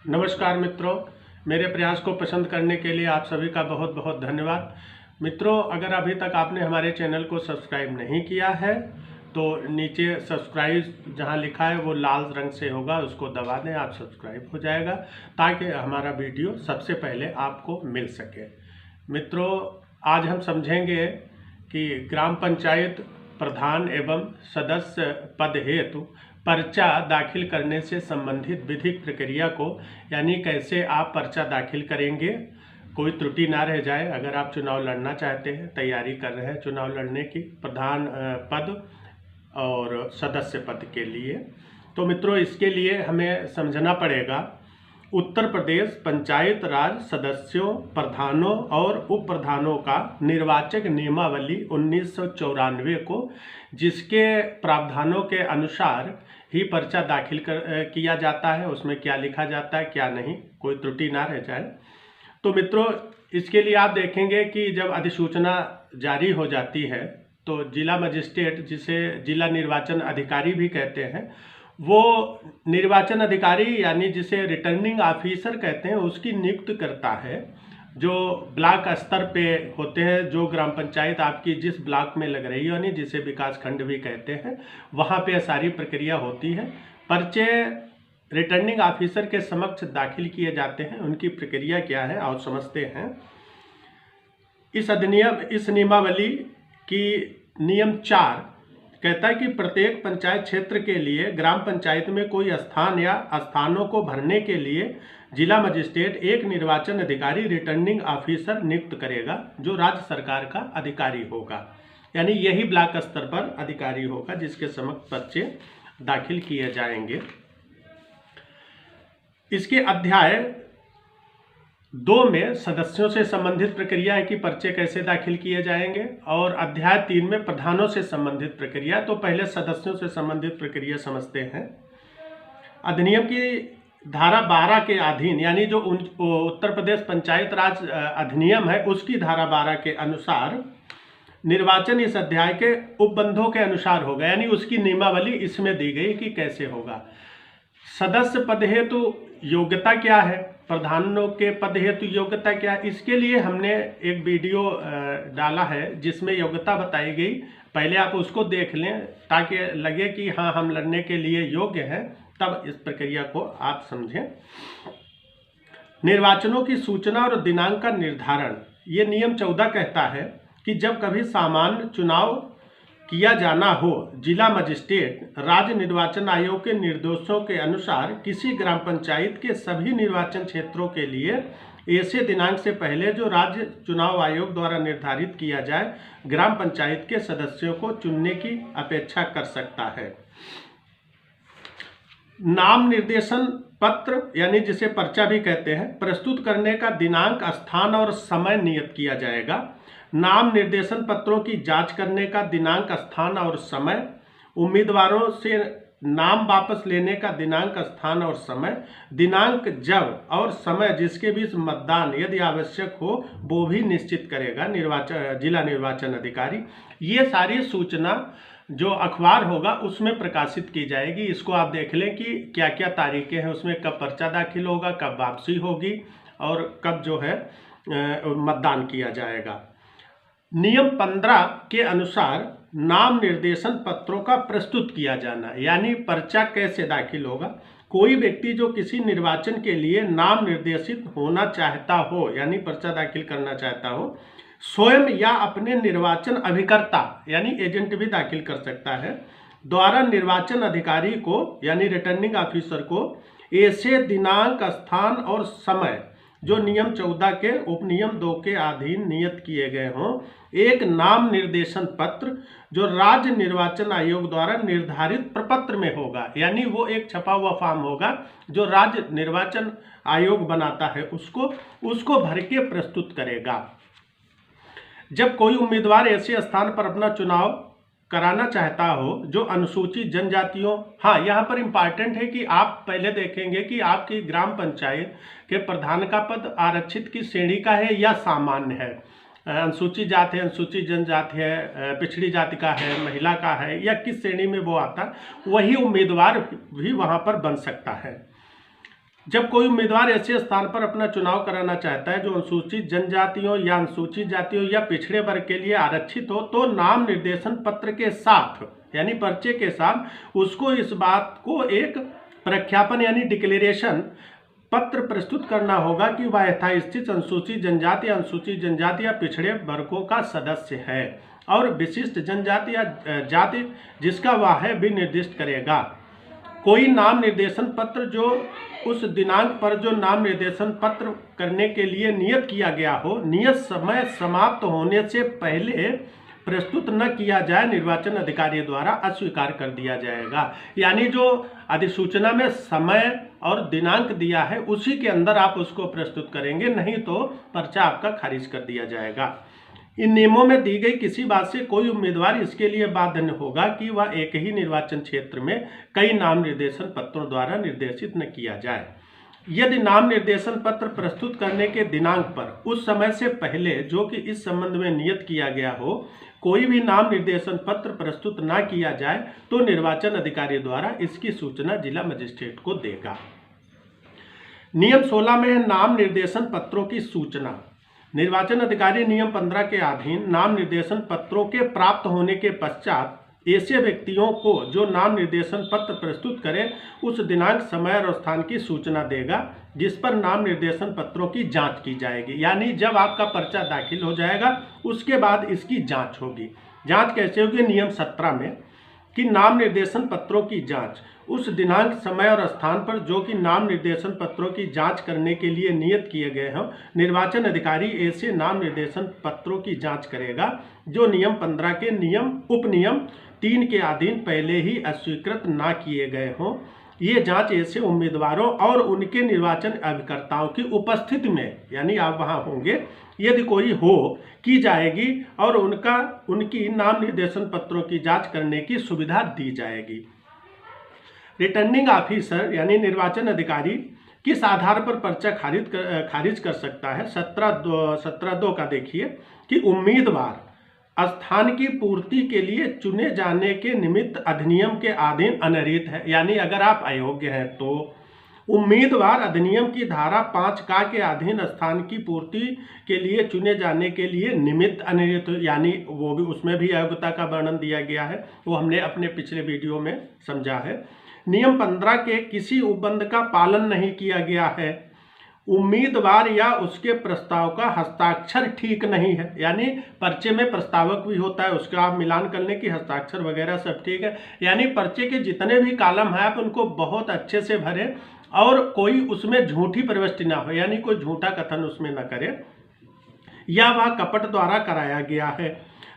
नमस्कार मित्रों, मेरे प्रयास को पसंद करने के लिए आप सभी का बहुत बहुत धन्यवाद। मित्रों, अगर अभी तक आपने हमारे चैनल को सब्सक्राइब नहीं किया है तो नीचे सब्सक्राइब जहां लिखा है वो लाल रंग से होगा, उसको दबा दें, आप सब्सक्राइब हो जाएगा ताकि हमारा वीडियो सबसे पहले आपको मिल सके। मित्रों, आज हम समझेंगे कि ग्राम पंचायत प्रधान एवं सदस्य पद हेतु पर्चा दाखिल करने से संबंधित विधिक प्रक्रिया को, यानी कैसे आप पर्चा दाखिल करेंगे, कोई त्रुटि ना रह जाए। अगर आप चुनाव लड़ना चाहते हैं, तैयारी कर रहे हैं चुनाव लड़ने की प्रधान पद और सदस्य पद के लिए, तो मित्रों इसके लिए हमें समझना पड़ेगा उत्तर प्रदेश पंचायत राज सदस्यों, प्रधानों और उप प्रधानों का निर्वाचक नियमावली 1994 को, जिसके प्रावधानों के अनुसार ही पर्चा दाखिल किया जाता है। उसमें क्या लिखा जाता है क्या नहीं, कोई त्रुटि ना रह जाए। तो मित्रों, इसके लिए आप देखेंगे कि जब अधिसूचना जारी हो जाती है तो जिला मजिस्ट्रेट, जिसे जिला निर्वाचन अधिकारी भी कहते हैं, वो निर्वाचन अधिकारी यानी जिसे रिटर्निंग ऑफिसर कहते हैं, उसकी नियुक्ति करता है। जो ब्लॉक स्तर पे होते हैं, जो ग्राम पंचायत आपकी जिस ब्लॉक में लग रही है, यानी जिसे विकास खंड भी कहते हैं, वहाँ पे सारी प्रक्रिया होती है। पर्चे रिटर्निंग ऑफिसर के समक्ष दाखिल किए जाते हैं। उनकी प्रक्रिया क्या है और समझते हैं। इस नियमावली की नियम 4 कहता है कि प्रत्येक पंचायत क्षेत्र के लिए ग्राम पंचायत में कोई स्थान या स्थानों को भरने के लिए जिला मजिस्ट्रेट एक निर्वाचन अधिकारी रिटर्निंग ऑफिसर नियुक्त करेगा, जो राज्य सरकार का अधिकारी होगा। यानी यही ब्लॉक स्तर पर अधिकारी होगा जिसके समक्ष पर्चे दाखिल किए जाएंगे। इसके अध्याय 2 में सदस्यों से संबंधित प्रक्रिया है कि पर्चे कैसे दाखिल किए जाएंगे, और अध्याय 3 में प्रधानों से संबंधित प्रक्रिया। तो पहले सदस्यों से संबंधित प्रक्रिया समझते हैं। अधिनियम की धारा 12 के अधीन, यानी जो उत्तर प्रदेश पंचायत राज अधिनियम है, उसकी धारा 12 के अनुसार निर्वाचन इस अध्याय के उपबंधों के अनुसार होगा, यानी उसकी नियमावली इसमें दी गई कि कैसे होगा। सदस्य पद हेतु योग्यता क्या है, प्रधानों के पद हेतु योग्यता क्या है, इसके लिए हमने एक वीडियो डाला है जिसमें योग्यता बताई गई। पहले आप उसको देख लें ताकि लगे कि हाँ हम लड़ने के लिए योग्य हैं, तब इस प्रक्रिया को आप समझें। निर्वाचनों की सूचना और दिनांक का निर्धारण, ये नियम 14 कहता है कि जब कभी सामान्य चुनाव किया जाना हो, जिला मजिस्ट्रेट राज्य निर्वाचन आयोग के निर्देशों के अनुसार किसी ग्राम पंचायत के सभी निर्वाचन क्षेत्रों के लिए ऐसे दिनांक से पहले जो राज्य चुनाव आयोग द्वारा निर्धारित किया जाए, ग्राम पंचायत के सदस्यों को चुनने की अपेक्षा कर सकता है। नाम निर्देशन पत्र, यानी जिसे पर्चा भी कहते हैं, प्रस्तुत करने का दिनांक, स्थान और समय नियत किया जाएगा। नाम निर्देशन पत्रों की जांच करने का दिनांक, स्थान और समय, उम्मीदवारों से नाम वापस लेने का दिनांक, स्थान और समय, दिनांक जब और समय जिसके बीच मतदान यदि आवश्यक हो वो भी निश्चित करेगा जिला निर्वाचन अधिकारी। ये सारी सूचना जो अखबार होगा उसमें प्रकाशित की जाएगी। इसको आप देख लें कि क्या क्या तारीखें हैं उसमें, कब पर्चा दाखिल होगा, कब वापसी होगी और कब जो है मतदान किया जाएगा। नियम 15 के अनुसार नाम निर्देशन पत्रों का प्रस्तुत किया जाना, यानी पर्चा कैसे दाखिल होगा। कोई व्यक्ति जो किसी निर्वाचन के लिए नाम निर्देशित होना चाहता हो, यानी पर्चा दाखिल करना चाहता हो, स्वयं या अपने निर्वाचन अभिकर्ता यानी एजेंट भी दाखिल कर सकता है, द्वारा निर्वाचन अधिकारी को यानी रिटर्निंग ऑफिसर को ऐसे दिनांक, स्थान और समय जो नियम 14 के उपनियम 2 के अधीन नियत किए गए हों, एक नाम निर्देशन पत्र जो राज्य निर्वाचन आयोग द्वारा निर्धारित प्रपत्र में होगा, यानी वो एक छपा हुआ फॉर्म होगा जो राज्य निर्वाचन आयोग बनाता है, उसको भर के प्रस्तुत करेगा। जब कोई उम्मीदवार ऐसे स्थान पर अपना चुनाव कराना चाहता हो जो अनुसूचित जनजातियों, हाँ यहाँ पर इम्पॉर्टेंट है कि आप पहले देखेंगे कि आपकी ग्राम पंचायत के प्रधान का पद आरक्षित की श्रेणी का है या सामान्य है, अनुसूचित जाति है, अनुसूचित जनजाति है, पिछड़ी जाति का है, महिला का है, या किस श्रेणी में वो आता, वही उम्मीदवार भी वहाँ पर बन सकता है। जब कोई उम्मीदवार ऐसे स्थान पर अपना चुनाव कराना चाहता है जो अनुसूचित जनजातियों या अनुसूचित जातियों या पिछड़े वर्ग के लिए आरक्षित हो, तो नाम निर्देशन पत्र के साथ यानी पर्चे के साथ उसको इस बात को एक प्रख्यापन यानी डिक्लेरेशन पत्र प्रस्तुत करना होगा कि वह यथास्थित अनुसूचित जनजाति या पिछड़े वर्गों का सदस्य है और विशिष्ट जनजाति या जाति जिसका वह है भी निर्दिष्ट करेगा। कोई नाम निर्देशन पत्र जो उस दिनांक पर जो नाम निर्देशन पत्र करने के लिए नियत किया गया हो, नियत समय समाप्त होने से पहले प्रस्तुत न किया जाए, निर्वाचन अधिकारी द्वारा अस्वीकार कर दिया जाएगा। यानी जो अधिसूचना में समय और दिनांक दिया है उसी के अंदर आप उसको प्रस्तुत करेंगे, नहीं तो पर्चा आपका खारिज कर दिया जाएगा। इन नियमों में दी गई किसी बात से कोई उम्मीदवार इसके लिए बाध्य न होगा कि वह एक ही निर्वाचन क्षेत्र में कई नाम निर्देशन पत्रों द्वारा निर्देशित न किया जाए। यदि नाम निर्देशन पत्र प्रस्तुत करने के दिनांक पर उस समय से पहले जो कि इस संबंध में नियत किया गया हो कोई भी नाम निर्देशन पत्र प्रस्तुत न किया जाए तो निर्वाचन अधिकारी द्वारा इसकी सूचना जिला मजिस्ट्रेट को देगा। नियम 16 में है नाम निर्देशन पत्रों की सूचना। निर्वाचन अधिकारी नियम 15 के अधीन नाम निर्देशन पत्रों के प्राप्त होने के पश्चात ऐसे व्यक्तियों को जो नाम निर्देशन पत्र प्रस्तुत करें उस दिनांक, समय और स्थान की सूचना देगा जिस पर नाम निर्देशन पत्रों की जांच की जाएगी। यानी जब आपका पर्चा दाखिल हो जाएगा उसके बाद इसकी जांच होगी। जांच कैसे होगी? नियम 17 में कि नाम निर्देशन पत्रों की जांच उस दिनांक, समय और स्थान पर जो कि नाम निर्देशन पत्रों की जांच करने के लिए नियत किए गए हों, निर्वाचन अधिकारी ऐसे नाम निर्देशन पत्रों की जांच करेगा जो नियम 15 के उपनियम 3 के अधीन पहले ही अस्वीकृत ना किए गए हों। ये जांच ऐसे उम्मीदवारों और उनके निर्वाचन अभिकर्ताओं की उपस्थिति में, यानी आप वहां होंगे, यदि कोई हो, की जाएगी और उनकी नाम निर्देशन पत्रों की जांच करने की सुविधा दी जाएगी। रिटर्निंग ऑफिसर यानी निर्वाचन अधिकारी किस आधार पर पर्चा खारिज कर सकता है? 17(2) का देखिए कि उम्मीदवार स्थान की पूर्ति के लिए चुने जाने के निमित्त अधिनियम के अधीन अनर्हित है। यानी अगर आप अयोग्य हैं तो उम्मीदवार अधिनियम की धारा 5 के अधीन स्थान की पूर्ति के लिए चुने जाने के लिए निमित्त अनर्हित, यानी वो भी उसमें भी अयोग्यता का वर्णन दिया गया है, वो हमने अपने पिछले वीडियो में समझा है। नियम 15 के किसी उपबंध का पालन नहीं किया गया है, उम्मीदवार या उसके प्रस्ताव का हस्ताक्षर ठीक नहीं है, यानी पर्चे में प्रस्तावक भी होता है, उसका आप मिलान कर लें कि हस्ताक्षर वगैरह सब ठीक है, यानी पर्चे के जितने भी कॉलम हैं आप उनको बहुत अच्छे से भरें और कोई उसमें झूठी प्रविष्टि ना हो, यानी कोई झूठा कथन उसमें न करें या वह कपट द्वारा कराया गया है।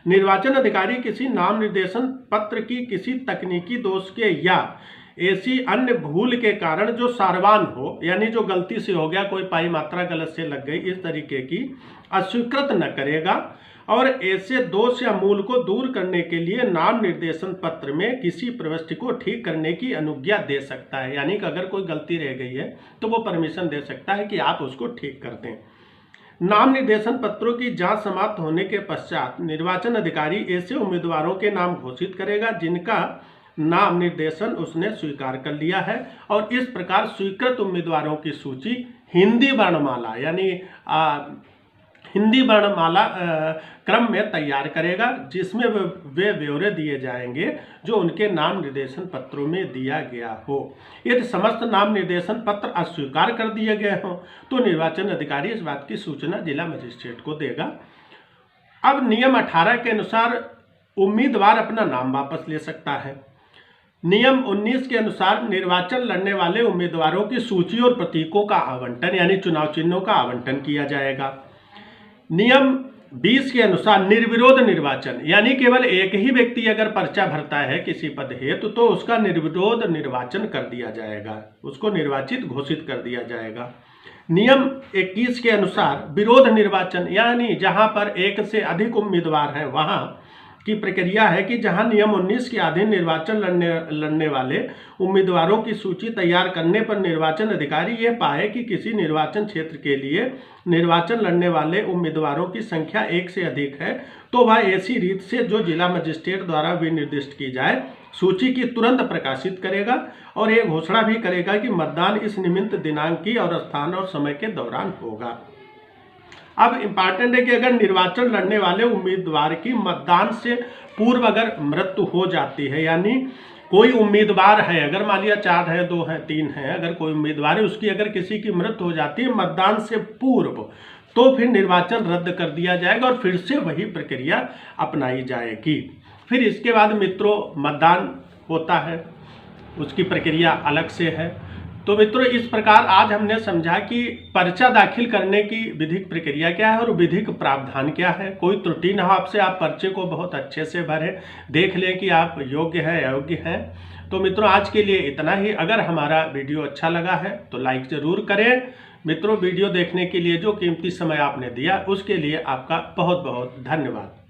निर्वाचन अधिकारी किसी नाम निर्देशन पत्र की किसी तकनीकी दोष के या ऐसी अन्य भूल के कारण जो सारवान हो, यानी जो गलती से हो गया, कोई पाई मात्रा गलत से लग गई, इस तरीके की अस्वीकृत न करेगा और ऐसे दोष या मूल को दूर करने के लिए नाम निर्देशन पत्र में किसी प्रविष्टि को ठीक करने की अनुज्ञा दे सकता है। यानी कि अगर कोई गलती रह गई है तो वो परमिशन दे सकता है कि आप उसको ठीक कर दें। नाम निर्देशन पत्रों की जांच समाप्त होने के पश्चात निर्वाचन अधिकारी ऐसे उम्मीदवारों के नाम घोषित करेगा जिनका नाम निर्देशन उसने स्वीकार कर लिया है और इस प्रकार स्वीकृत उम्मीदवारों की सूची हिंदी वर्णमाला यानी हिंदी वर्णमाला क्रम में तैयार करेगा जिसमें वे ब्यौरे दिए जाएंगे जो उनके नाम निर्देशन पत्रों में दिया गया हो। यदि समस्त नाम निर्देशन पत्र अस्वीकार कर दिए गए हों तो निर्वाचन अधिकारी इस बात की सूचना जिला मजिस्ट्रेट को देगा। अब नियम 18 के अनुसार उम्मीदवार अपना नाम वापस ले सकता है। नियम 19 के अनुसार निर्वाचन लड़ने वाले उम्मीदवारों की सूची और प्रतीकों का आवंटन यानी चुनाव चिन्हों का आवंटन किया जाएगा। नियम 20 के अनुसार निर्विरोध निर्वाचन यानी केवल एक ही व्यक्ति अगर पर्चा भरता है किसी पद हेतु तो उसका निर्विरोध निर्वाचन कर दिया जाएगा, उसको निर्वाचित घोषित कर दिया जाएगा। नियम 21 के अनुसार विरोध निर्वाचन यानी जहां पर एक से अधिक उम्मीदवार हैं वहां की प्रक्रिया है कि जहां नियम 19 के अधीन निर्वाचन लड़ने वाले उम्मीदवारों की सूची तैयार करने पर निर्वाचन अधिकारी यह पाए कि किसी निर्वाचन क्षेत्र के लिए निर्वाचन लड़ने वाले उम्मीदवारों की संख्या एक से अधिक है तो वह ऐसी रीत से जो जिला मजिस्ट्रेट द्वारा विनिर्दिष्ट की जाए सूची की तुरंत प्रकाशित करेगा और ये घोषणा भी करेगा कि मतदान इस निमित्त दिनांक की और स्थान और समय के दौरान होगा। अब इम्पॉर्टेंट है कि अगर निर्वाचन लड़ने वाले उम्मीदवार की मतदान से पूर्व अगर मृत्यु हो जाती है, यानी कोई उम्मीदवार है, अगर मान लिया 4 है, 2 है, 3 है, अगर कोई उम्मीदवार है उसकी अगर किसी की मृत्यु हो जाती है मतदान से पूर्व, तो फिर निर्वाचन रद्द कर दिया जाएगा और फिर से वही प्रक्रिया अपनाई जाएगी। फिर इसके बाद मित्रों मतदान होता है, उसकी प्रक्रिया अलग से है। तो मित्रों इस प्रकार आज हमने समझा कि पर्चा दाखिल करने की विधिक प्रक्रिया क्या है और विधिक प्रावधान क्या है। कोई त्रुटि ना हो आपसे, आप पर्चे को बहुत अच्छे से भरें, देख लें कि आप योग्य हैं अयोग्य हैं। तो मित्रों आज के लिए इतना ही। अगर हमारा वीडियो अच्छा लगा है तो लाइक ज़रूर करें। मित्रों वीडियो देखने के लिए जो कीमती समय आपने दिया उसके लिए आपका बहुत बहुत धन्यवाद।